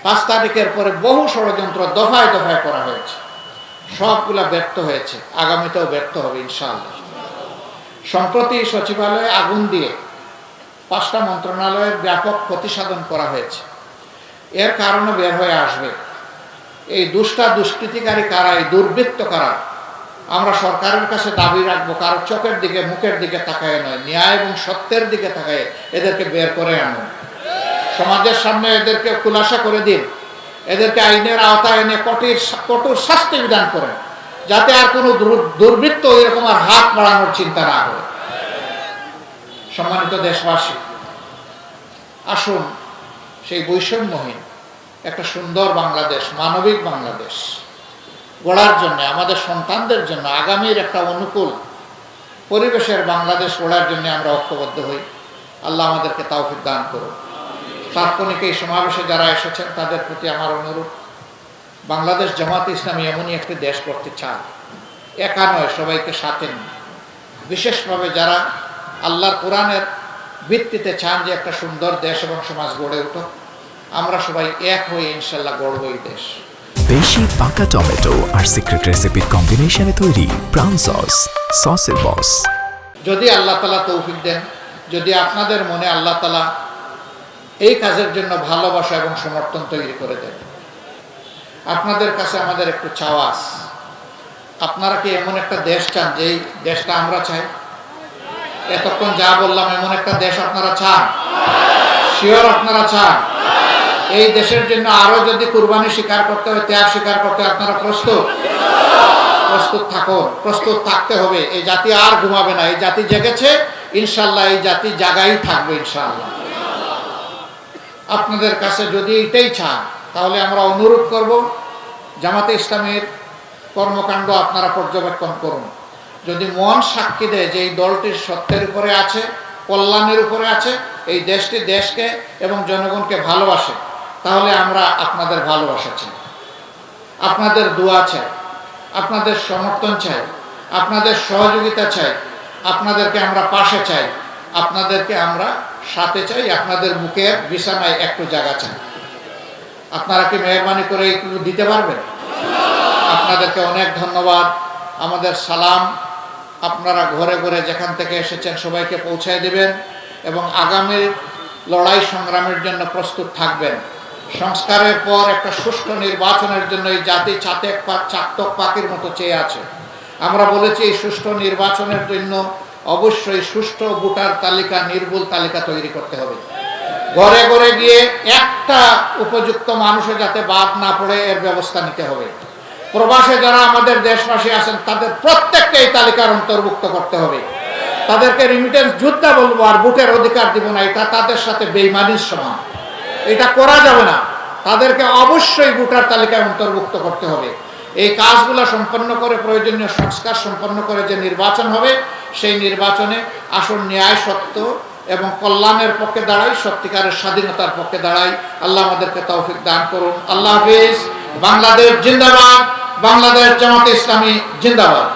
5 তারিখের পরে বহু ষড়যন্ত্র দফায় দফায় করা হয়েছে, সবগুলা ব্যর্থ হয়েছে, আগামীতেও ব্যর্থ হবে ইনশাআল্লাহ। সম্প্রতি সচিবালয়ে আগুন দিয়ে 5টা মন্ত্রণালয়ের ব্যাপক ক্ষতিসাধন করা হয়েছে। এর কারণে বের হয়ে আসবে এই দুষ্কৃতিকারী কারা, এই দুর্বৃত্ত কারা। আমরা সরকারের কাছে দাবি রাখবো, কারো চোখের দিকে মুখের দিকে তাকায় নয়, ন্যায় এবং সত্যের দিকে তাকায় এদেরকে বের করে আনুন। সমাজের সামনে এদেরকে খুলাসা করে দিন, এদেরকে আইনের আওতায় এনে কঠোর শাস্তি বিধান করেন, যাতে আর কোনো দুর্বৃত্ত এরকম আর হাত বাড়ানোর চিন্তা না করে। সম্মানিত দেশবাসী, আসুন সেই বৈষম্যহীন একটা সুন্দর বাংলাদেশ, মানবিক বাংলাদেশ গড়ার জন্য, আমাদের সন্তানদের জন্য আগামীর একটা অনুকূল পরিবেশের বাংলাদেশ গড়ার জন্য আমরা ঐক্যবদ্ধ হই। আল্লাহ আমাদেরকে তৌফিক দান করুন। তাৎক্ষণিক এই সমাবেশে যারা এসেছেন তাদের প্রতি আমার অনুরোধ, বাংলাদেশ জামাতে ইসলামী এমনই একটি দেশ করতে চায়, একা নয়, সবাইকে সাথে নিয়ে। বিশেষভাবে যারা আল্লাহর কোরআনের ভিত্তিতে চান যে একটা সুন্দর দেশ এবং সমাজ গড়ে উঠুক, আমরা সবাই এক হয়ে ইনশাল্লাহ গড়ব এই দেশ। বেশি পাকা টমেটো আর সিক্রেট রেসিপির কম্বিনেশনে তৈরি প্রাণ সসের বস। যদি আল্লাহ তাআলা তৌফিক দেন, যদি আপনাদের মনে আল্লাহ তাআলা এই কাজের জন্য ভালোবাসা এবং সমর্থন তৈরি করে দেন, আপনাদের কাছে আমাদের একটু চাওয়া আছে, আপনারা কি এমন একটা দেশ চান যেই দেশটা আমরা চাই? এতক্ষণ যা বললাম, এমন একটা দেশ আপনারা চান? শিওর আপনারা চান? এই দেশের জন্য আরো যদি কুরবানি স্বীকার করতে হয়, ত্যাগ স্বীকার করতে হয়, আপনারা প্রস্তুত থাকুন, প্রস্তুত থাকতে হবে। এই জাতি আর ঘুমাবে না, এই জাতি জেগেছে, ইনশাল্লাহ এই জাতি জাগাই থাকবে ইনশাল্লাহ। আপনাদের কাছে যদি এটাই চান, তাহলে আমরা অনুরোধ করব, জামাতে ইসলামীর কর্মকাণ্ড আপনারা পর্যবেক্ষণ করুন। যদি মন সাক্ষী দেয় যে এই দলটির সত্যের উপরে আছে, কল্যাণের উপরে আছে, এই দেশটি দেশকে এবং জনগণকে ভালোবাসে, তাহলে আমরা আপনাদের ভালোবাসা চাই, আপনাদের দোয়া চাই, আপনাদের সমর্থন চাই, আপনাদের সহযোগিতা চাই, আপনাদেরকে আমরা পাশে চাই, আপনাদেরকে আমরা সাথে চাই, আপনাদের মুখের বিছানায় একটু জায়গা চাই। আপনারা কি মেহরবানি করে একটু দিতে পারবেন? আপনাদেরকে অনেক ধন্যবাদ। আমাদের সালাম আপনারা ঘরে ঘরে যেখান থেকে এসেছেন সবাইকে পৌঁছায় দিবেন এবং আগামী লড়াই সংগ্রামের জন্য প্রস্তুত থাকবেন। সংস্কারের পর একটা সুষ্ঠু নির্বাচনের জন্য এই জাতি চাতক পাখির মতো চেয়ে আছে। আমরা বলেছি এই সুষ্ঠু নির্বাচনের জন্য অবশ্যই সুষ্ঠু ভোটার তালিকা, নির্ভুল তালিকা তৈরি করতে হবে। ঘরে ঘরে গিয়ে একটা উপযুক্ত মানুষের যাতে বাদ না পড়ে এর ব্যবস্থা নিতে হবে। প্রবাসে যারা আমাদের দেশবাসী আছেন তাদের প্রত্যেককে এই তালিকার অন্তর্ভুক্ত করতে হবে। তাদেরকে রিমিটেন্স যোদ্ধা বলবো আর ভোটের অধিকার দিব না, এটা তাদের সাথে বেঈমানির সমান, এটা করা যাবে না। তাদেরকে অবশ্যই ভোটার তালিকায় অন্তর্ভুক্ত করতে হবে। এই কাজগুলো সম্পন্ন করে প্রয়োজনীয় সংস্কার সম্পন্ন করে যে নির্বাচন হবে, সেই নির্বাচনে আসল ন্যায়, সত্য এবং কল্যাণের পক্ষে দাঁড়াই, সত্যিকারের স্বাধীনতার পক্ষে দাঁড়াই। আল্লাহ আমাদেরকে তৌফিক দান করুন। আল্লাহ হাফেজ। বাংলাদেশ জিন্দাবাদ। বাংলাদেশ জামাতে ইসলামী জিন্দাবাদ।